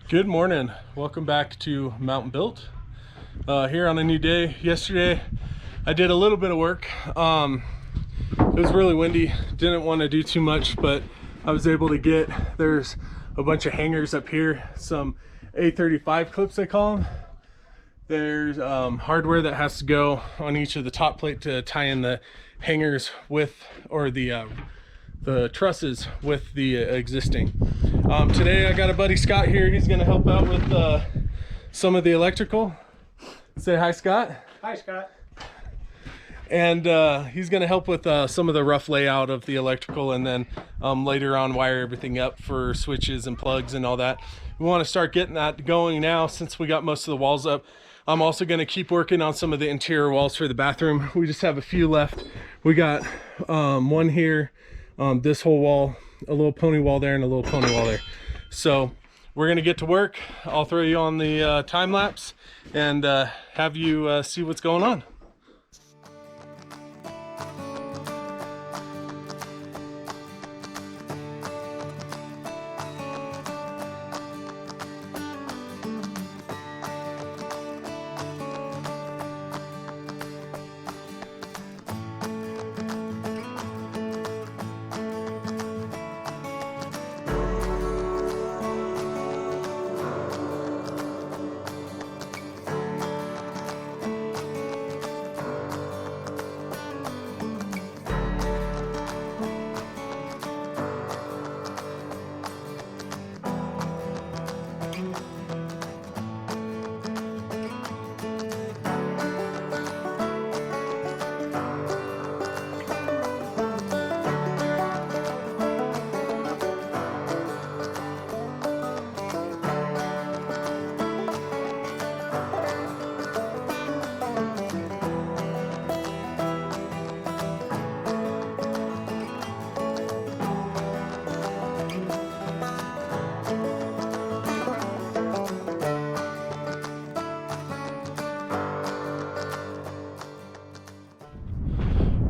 Good morning. Welcome back to Mountain Built. Here on a new day. Yesterday I did a little bit of work. It was really windy. Didn't want to do too much, but I was able to get, there's a bunch of hangers up here, some A35 clips they call them. There's hardware that has to go on each of the top plate to tie in the hangers with, or the trusses with the existing. Today I got a buddy Scott here. He's going to help out with some of the electrical. Say hi, Scott. Hi, Scott. And he's going to help with some of the rough layout of the electrical, and then later on wire everything up for switches and plugs and all that. We want to start getting that going now since we got most of the walls up. I'm also going to keep working on some of the interior walls for the bathroom. We just have a few left. We got one here, this whole wall, a little pony wall there, and a little pony wall there. So we're going to get to work. I'll throw you on the time lapse and have you see what's going on.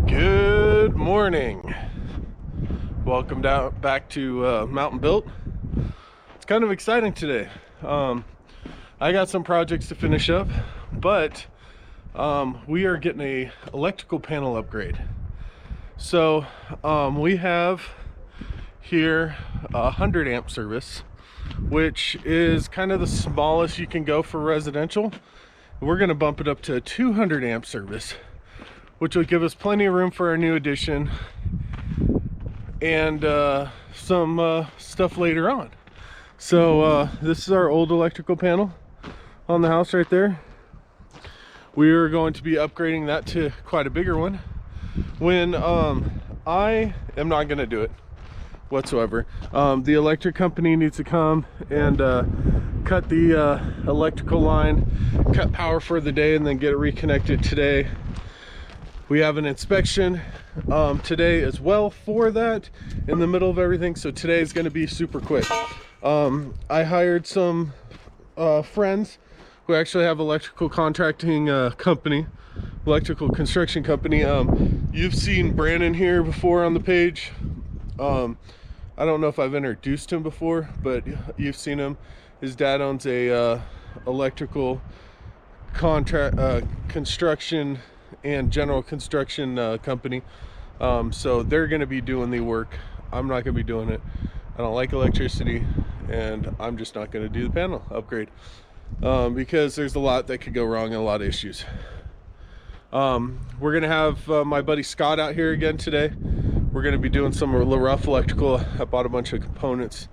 Good morning. Welcome back to Mountain Built. It's kind of exciting today. I got some projects to finish up, but we are getting a electrical panel upgrade. So we have here a 100 amp service, which is kind of the smallest you can go for residential. We're going to bump it up to a 200 amp service, which will give us plenty of room for our new addition and some stuff later on. So this is our old electrical panel on the house right there. We are going to be upgrading that to quite a bigger one when I am not going to do it whatsoever. The electric company needs to come and cut the electrical line, cut power for the day, and then get it reconnected today. We have an inspection today as well for that in the middle of everything, so today is going to be super quick. I hired some friends who actually have electrical contracting company, electrical construction company. You've seen Brandon here before on the page. I don't know if I've introduced him before, but you've seen him. His dad owns a electrical construction and general construction company, so they're going to be doing the work. I'm not going to be doing it. I don't like electricity, and I'm just not going to do the panel upgrade because there's a lot that could go wrong and a lot of issues. We're going to have my buddy Scott out here again today. We're going to be doing some rough electrical. I bought a bunch of components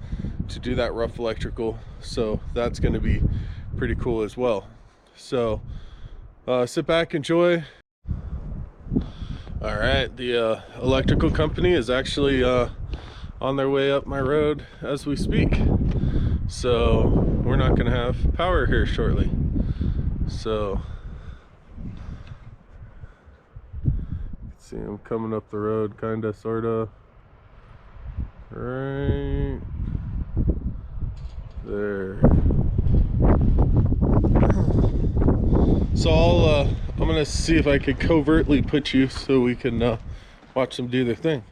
to do that rough electrical, so that's going to be pretty cool as well. So sit back, enjoy. All right, the electrical company is actually on their way up my road as we speak, so we're not going to have power here shortly. So you can see them coming up the road, kind of, sort of, right there. So I'm gonna see if I could covertly put you so we can watch them do their thing.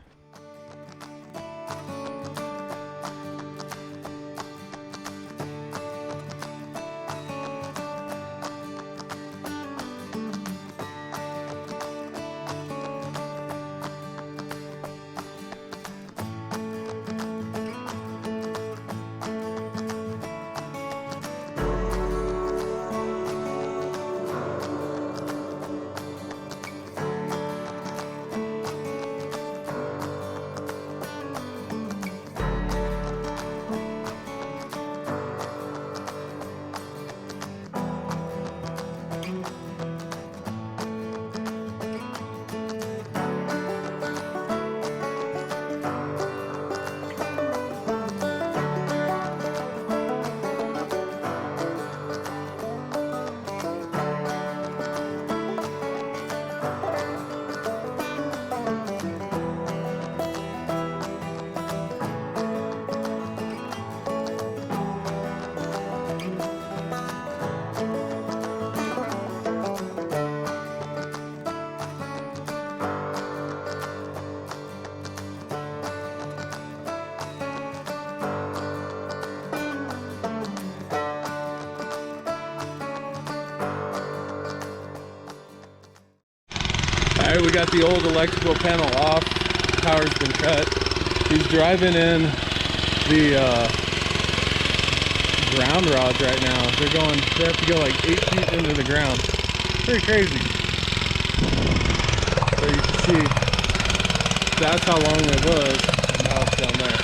Alright, we got the old electrical panel off. Power's been cut. He's driving in the ground rods right now. They have to go like 8 feet into the ground. Pretty crazy. So you can see that's how long it was. Now it's down there.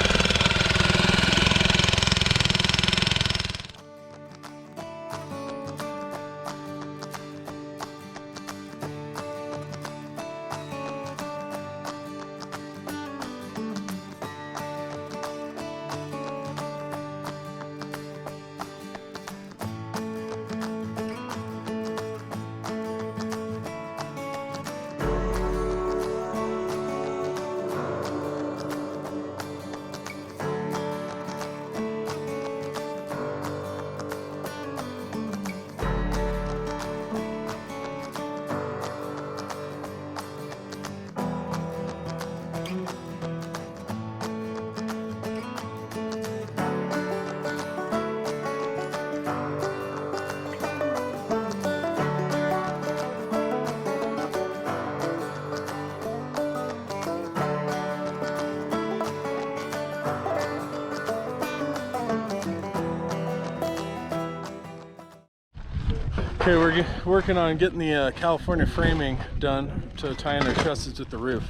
Okay, we're working on getting the California framing done to tie in our trusses with the roof.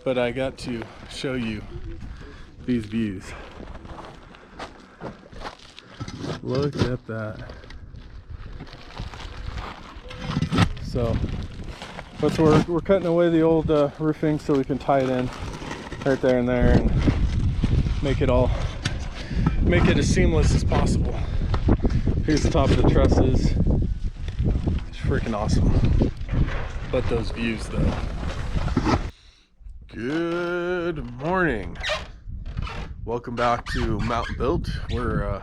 But I got to show you these views. Look at that. So we're cutting away the old roofing so we can tie it in right there and there and make it as seamless as possible. Here's the top of the trusses. Freaking awesome. But those views though. Good morning. Welcome back to Mountain Built. We're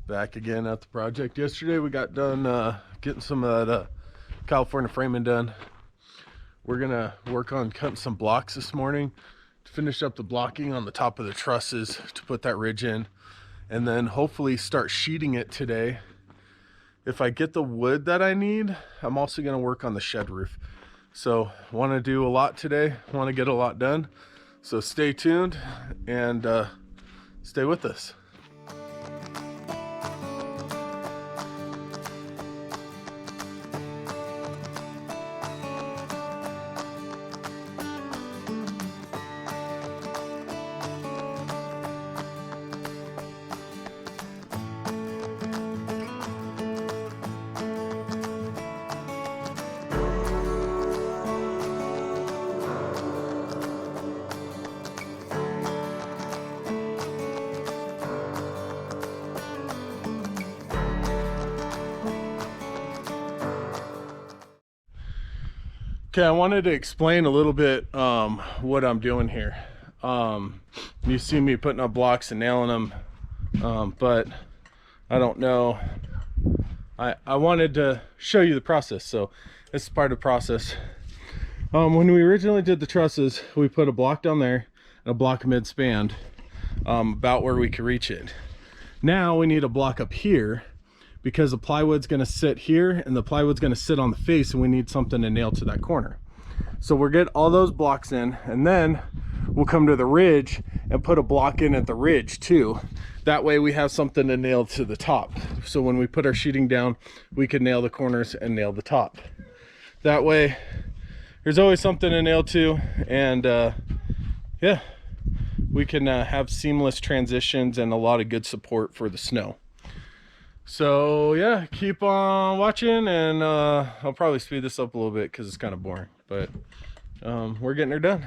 back again at the project. Yesterday we got done getting some of that California framing done. We're gonna work on cutting some blocks this morning to finish up the blocking on the top of the trusses to put that ridge in, and then hopefully start sheeting it today. If I get the wood that I need, I'm also going to work on the shed roof. So want to do a lot today, want to get a lot done. So stay tuned and stay with us. Okay, I wanted to explain a little bit what I'm doing here. You see me putting up blocks and nailing them, but I don't know. I wanted to show you the process, so this is part of the process. When we originally did the trusses, we put a block down there and a block mid-span, about where we could reach it. Now we need a block up here, because the plywood's going to sit here and the plywood's going to sit on the face, and we need something to nail to that corner. So we'll get all those blocks in, and then we'll come to the ridge and put a block in at the ridge too. That way we have something to nail to the top. So when we put our sheeting down, we can nail the corners and nail the top. That way there's always something to nail to, and yeah, we can have seamless transitions and a lot of good support for the snow. So yeah, keep on watching, and I'll probably speed this up a little bit because it's kind of boring, but we're getting her done.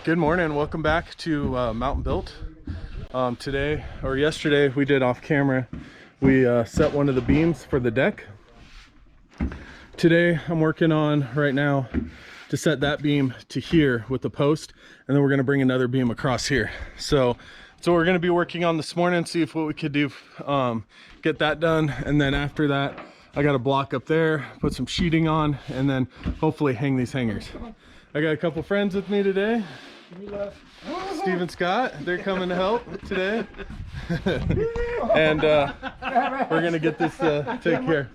Good morning, welcome back to Mountain Built. Today, or yesterday, we did off camera. We set one of the beams for the deck. Today, I'm working on right now to set that beam to here with the post, and then we're going to bring another beam across here. So we're going to be working on this morning, see if what we could do, get that done, and then after that I got a block up there, put some sheeting on, and then hopefully hang these hangers. I got a couple friends with me today. Steve and Scott, they're coming to help today. And we're gonna get this taken care.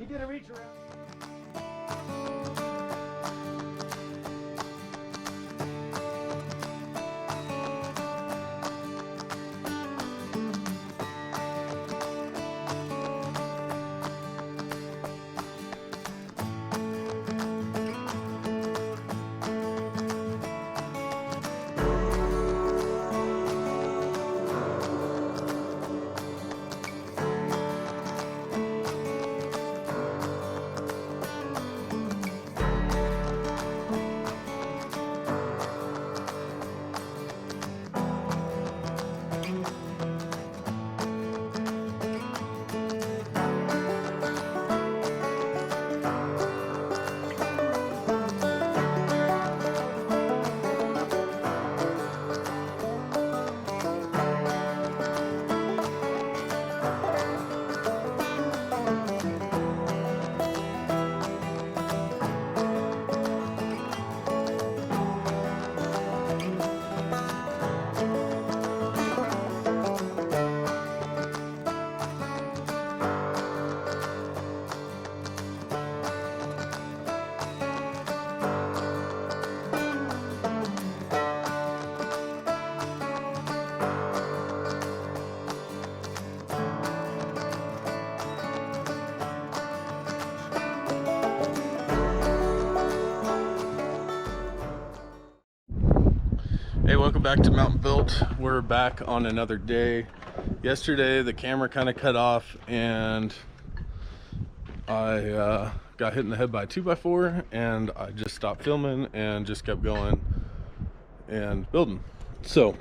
Hey, welcome back to Mountain Built. We're back on another day. Yesterday the camera kind of cut off and I got hit in the head by a 2x4, and I just stopped filming and just kept going and building. So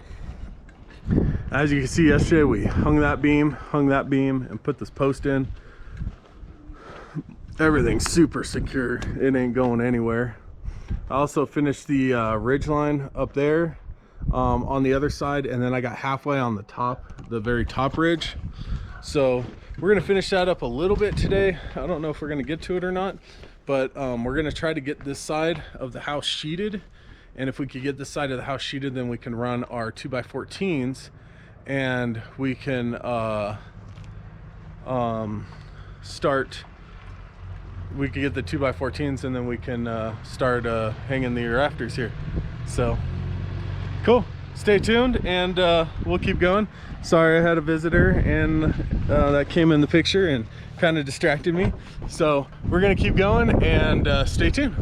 as you can see, yesterday we hung that beam, and put this post in. Everything's super secure, it ain't going anywhere. I also finished the ridge line up there on the other side, and then I got halfway on the top, the very top ridge. So we're gonna finish that up a little bit today. I don't know if we're gonna get to it or not, but we're gonna try to get this side of the house sheeted, and if we could get this side of the house sheeted, then we can run our 2x14s, and we can we could get the 2x14s, and then we can start hanging the rafters here. So cool, stay tuned, and we'll keep going. Sorry, I had a visitor and that came in the picture and kind of distracted me. So we're gonna keep going, and stay tuned.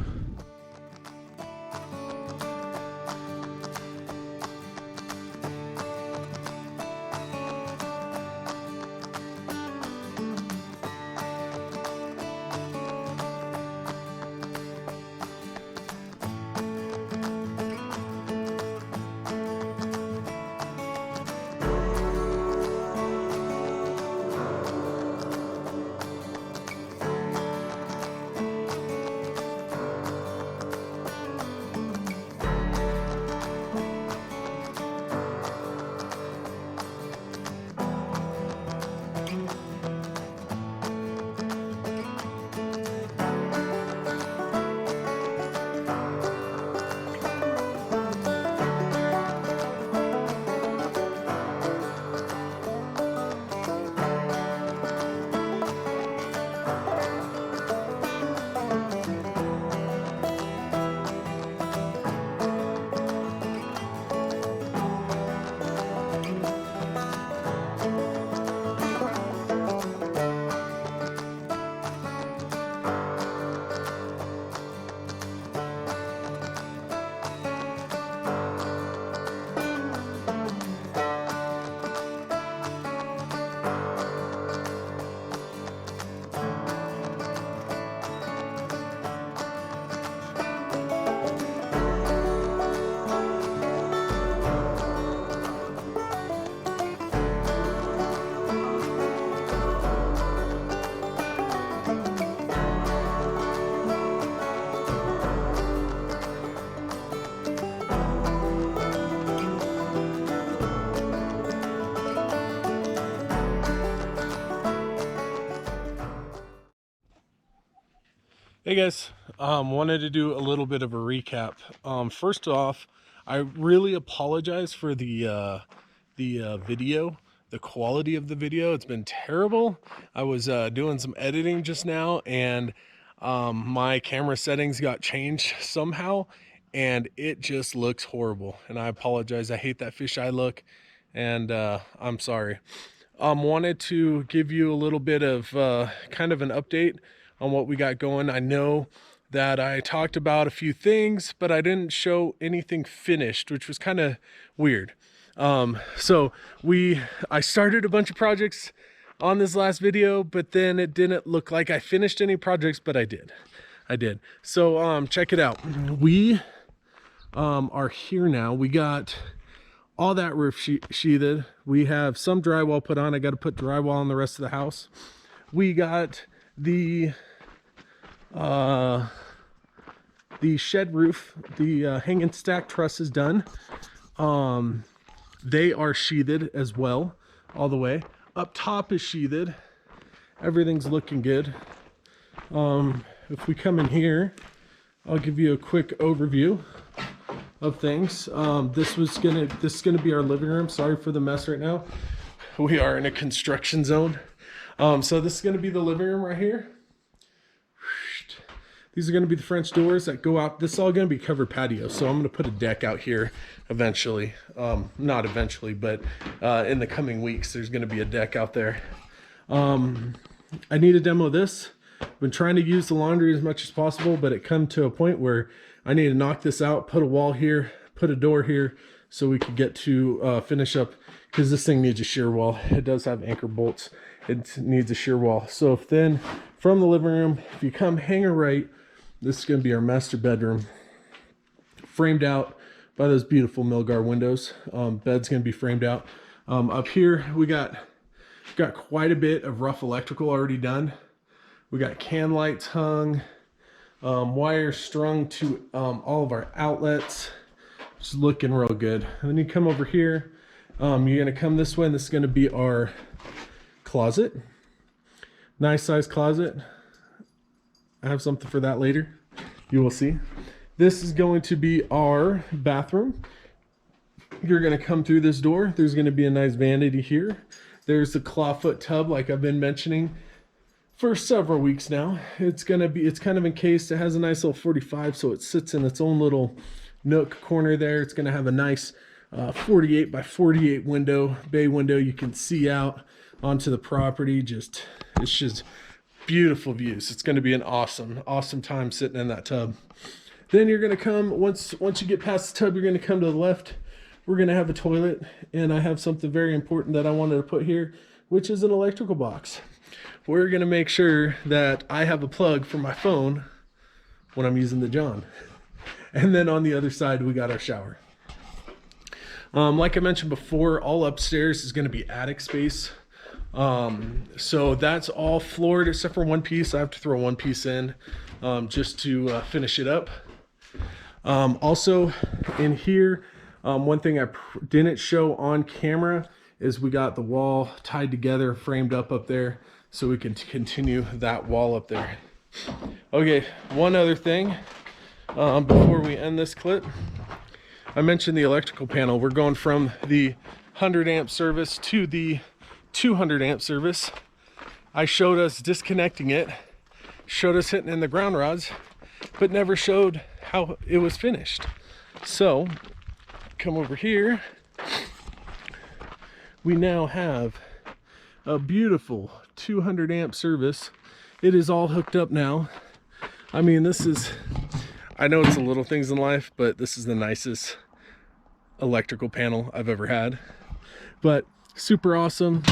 Hey guys, wanted to do a little bit of a recap. First off, I really apologize for the video, the quality of the video. It's been terrible. I was doing some editing just now, and my camera settings got changed somehow, and it just looks horrible. And I apologize. I hate that fisheye look, and I'm sorry. Wanted to give you a little bit of kind of an update on what we got going. I know that I talked about a few things, but I didn't show anything finished, which was kind of weird. So I started a bunch of projects on this last video, but then it didn't look like I finished any projects, but I did. So check it out. We are here now. We got all that roof sheathed. We have some drywall put on. I got to put drywall on the rest of the house. We got the shed roof, the hang and stack truss is done. They are sheathed as well, all the way. Up top is sheathed. Everything's looking good. If we come in here, I'll give you a quick overview of things. This is gonna be our living room. Sorry for the mess right now. We are in a construction zone. So this is gonna be the living room right here. These are going to be the French doors that go out. This is all going to be covered patio. So I'm going to put a deck out here eventually. Not eventually, but in the coming weeks, there's going to be a deck out there. I need to demo this. I've been trying to use the laundry as much as possible, but it come to a point where I need to knock this out, put a wall here, put a door here, so we could get to finish up, because this thing needs a shear wall. It does have anchor bolts. It needs a shear wall. So if then from the living room, if you come hanger right, this is going to be our master bedroom, framed out by those beautiful Milgard windows. Bed's going to be framed out. Up here, we got quite a bit of rough electrical already done. We got can lights hung, wires strung to all of our outlets. Just looking real good. And then you come over here. You're going to come this way, and this is going to be our closet. Nice size closet. I have something for that later. You will see. This is going to be our bathroom. You're going to come through this door. There's going to be a nice vanity here. There's the clawfoot tub, like I've been mentioning for several weeks now. It's kind of encased. It has a nice little 45, so it sits in its own little nook corner there. It's going to have a nice 48 by 48 bay window. You can see out onto the property. It's just beautiful views. It's going to be an awesome time sitting in that tub. Then you're going to come, once you get past the tub, you're going to come to the left. We're going to have a toilet, and I have something very important that I wanted to put here, which is an electrical box. We're going to make sure that I have a plug for my phone when I'm using the John. And then on the other side, we got our shower. Like I mentioned before, all upstairs is going to be attic space. So that's all floored except for one piece. I have to throw one piece in just to finish it up. Also in here, one thing I didn't show on camera is we got the wall tied together, framed up there, so we can continue that wall up there. Okay, one other thing before we end this clip. I mentioned the electrical panel. We're going from the 100 amp service to the 200 amp service. I showed us disconnecting it, showed us hitting in the ground rods, but never showed how it was finished. So come over here. We now have a beautiful 200 amp service. It is all hooked up now. I mean, I know it's the little things in life, but this is the nicest electrical panel I've ever had. But super awesome.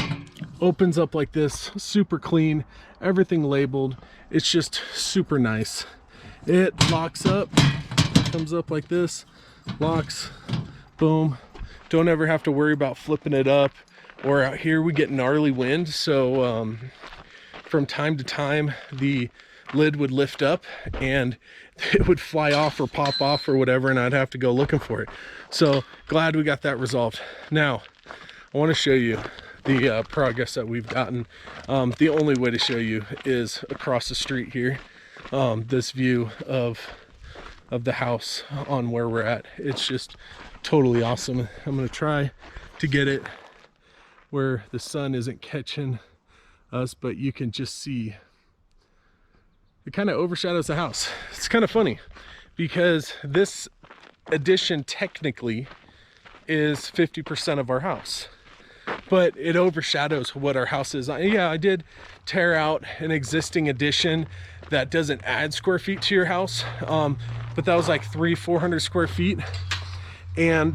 Opens up like this, super clean, everything labeled. It's just super nice. It locks up, comes up like this, locks, boom. Don't ever have to worry about flipping it up. Or out here we get gnarly wind, so from time to time the lid would lift up and it would fly off or pop off or whatever, and I'd have to go looking for it. So glad we got that resolved. Now I want to show you the progress that we've gotten. The only way to show you is across the street here. this view of the house on where we're at. It's just totally awesome. I'm gonna try to get it where the sun isn't catching us, but you can just see it kind of overshadows the house. It's kind of funny because this addition technically is 50% of our house, but it overshadows what our house is. Yeah, I did tear out an existing addition that doesn't add square feet to your house, but that was like 300-400 square feet, and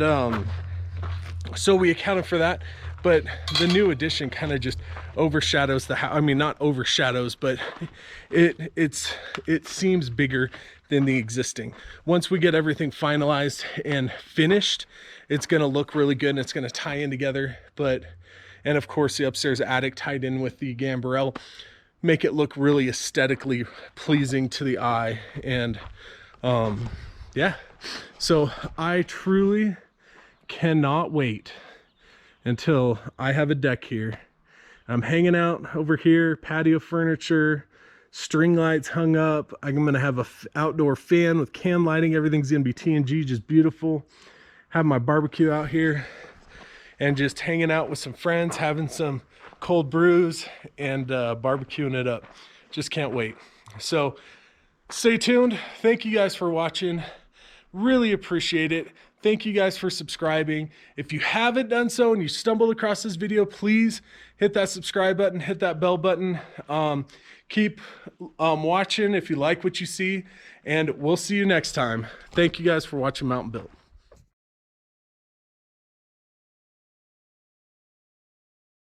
so we accounted for that. But the new addition kind of just overshadows the house. I mean, not overshadows, but it seems bigger than the existing. Once we get everything finalized and finished, it's gonna look really good and it's gonna tie in together. And of course the upstairs attic tied in with the gambrel make it look really aesthetically pleasing to the eye. And yeah, so I truly cannot wait until I have a deck here. I'm hanging out over here, patio furniture, string lights hung up. I'm gonna have a outdoor fan with cam lighting. Everything's gonna be TNG, just beautiful. Have my barbecue out here and just hanging out with some friends, having some cold brews and barbecuing it up. Just can't wait. So stay tuned. Thank you guys for watching. Really appreciate it. Thank you guys for subscribing. If you haven't done so and you stumbled across this video, please hit that subscribe button, hit that bell button. Keep watching if you like what you see, and we'll see you next time. Thank you guys for watching Mountain Built.